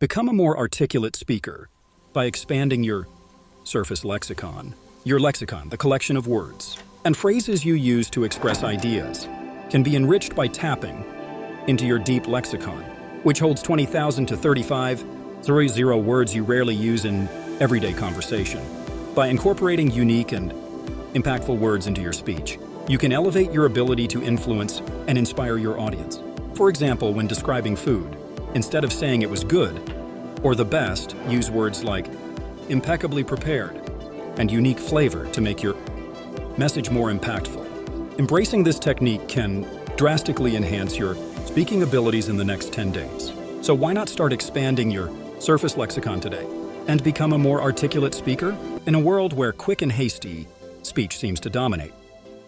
Become a more articulate speaker by expanding your surface lexicon. Your lexicon, the collection of words and phrases you use to express ideas, can be enriched by tapping into your deep lexicon, which holds 20,000 to 35,000 words you rarely use in everyday conversation. By incorporating unique and impactful words into your speech, you can elevate your ability to influence and inspire your audience. For example, when describing food, instead of saying it was good or the best, use words like impeccably prepared and unique flavor to make your message more impactful. Embracing this technique can drastically enhance your speaking abilities in the next 10 days. So why not start expanding your surface lexicon today and become a more articulate speaker? In a world where quick and hasty speech seems to dominate,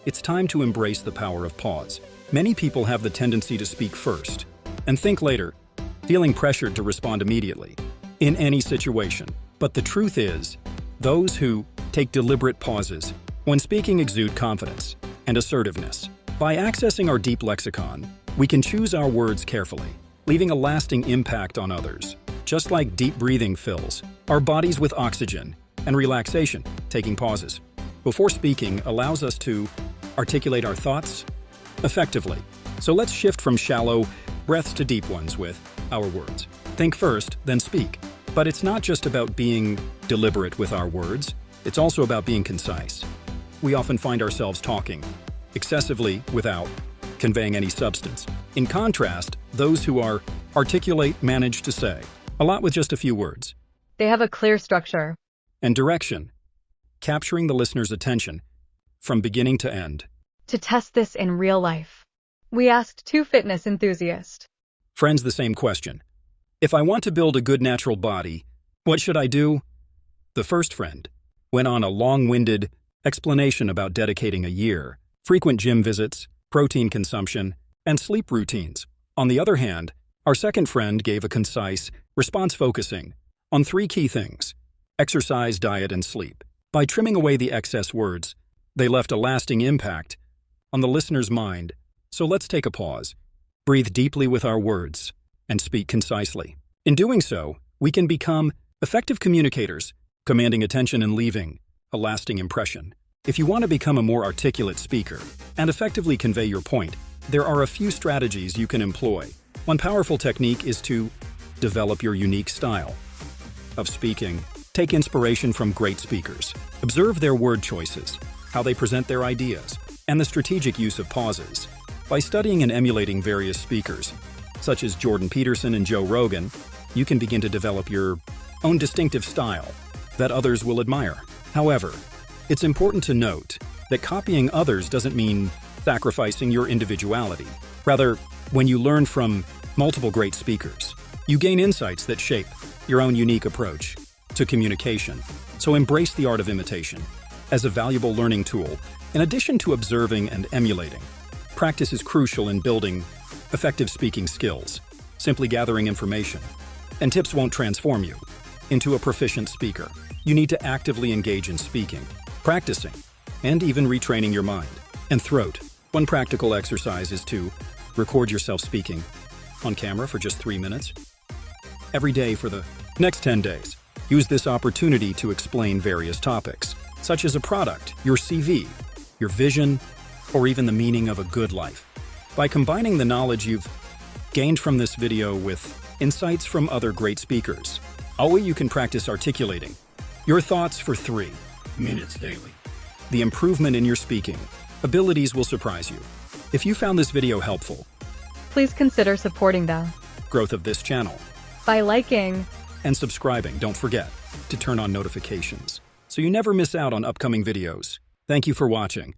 it's time to embrace the power of pause. Many people have the tendency to speak first and think later, feeling pressured to respond immediately in any situation. But the truth is, those who take deliberate pauses when speaking exude confidence and assertiveness. By accessing our deep lexicon, we can choose our words carefully, leaving a lasting impact on others. Just like deep breathing fills our bodies with oxygen and relaxation, taking pauses before speaking allows us to articulate our thoughts effectively. So let's shift from shallow breaths to deep ones with our words. Think first, then speak. But it's not just about being deliberate with our words, it's also about being concise. We often find ourselves talking excessively without conveying any substance. In contrast, those who are articulate manage to say a lot with just a few words. They have a clear structure And direction, capturing the listener's attention from beginning to end. to test this in real life. We asked two fitness enthusiasts. Friends, the same question. If I want to build a good natural body, what should I do? The first friend went on a long-winded explanation about dedicating a year, frequent gym visits, protein consumption, and sleep routines. On the other hand, our second friend gave a concise response focusing on three key things: exercise, diet, and sleep. By trimming away the excess words, they left a lasting impact on the listener's mind. So let's take a pause, breathe deeply with our words, and speak concisely. In doing so, we can become effective communicators, commanding attention and leaving a lasting impression. If you want to become a more articulate speaker and effectively convey your point, there are a few strategies you can employ. One powerful technique is to develop your unique style of speaking. Take inspiration from great speakers. Observe their word choices, how they present their ideas, and the strategic use of pauses. By studying and emulating various speakers, such as Jordan Peterson and Joe Rogan, you can begin to develop your own distinctive style that others will admire. However, it's important to note that copying others doesn't mean sacrificing your individuality. Rather, when you learn from multiple great speakers, you gain insights that shape your own unique approach to communication. So embrace the art of imitation as a valuable learning tool. In addition to observing and emulating, practice is crucial in building effective speaking skills. Simply gathering information and tips won't transform you into a proficient speaker. You need to actively engage in speaking, practicing, and even retraining your mind and throat. One practical exercise is to record yourself speaking on camera for just 3 minutes every day for the next 10 days. Use this opportunity to explain various topics, such as a product, your CV, your vision, or even the meaning of a good life. By combining the knowledge you've gained from this video with insights from other great speakers, always you can practice articulating your thoughts for 3 minutes daily. The improvement in your speaking abilities will surprise you. If you found this video helpful, Please consider supporting the growth of this channel by liking and subscribing. Don't forget to turn on notifications so you never miss out on upcoming videos. Thank you for watching.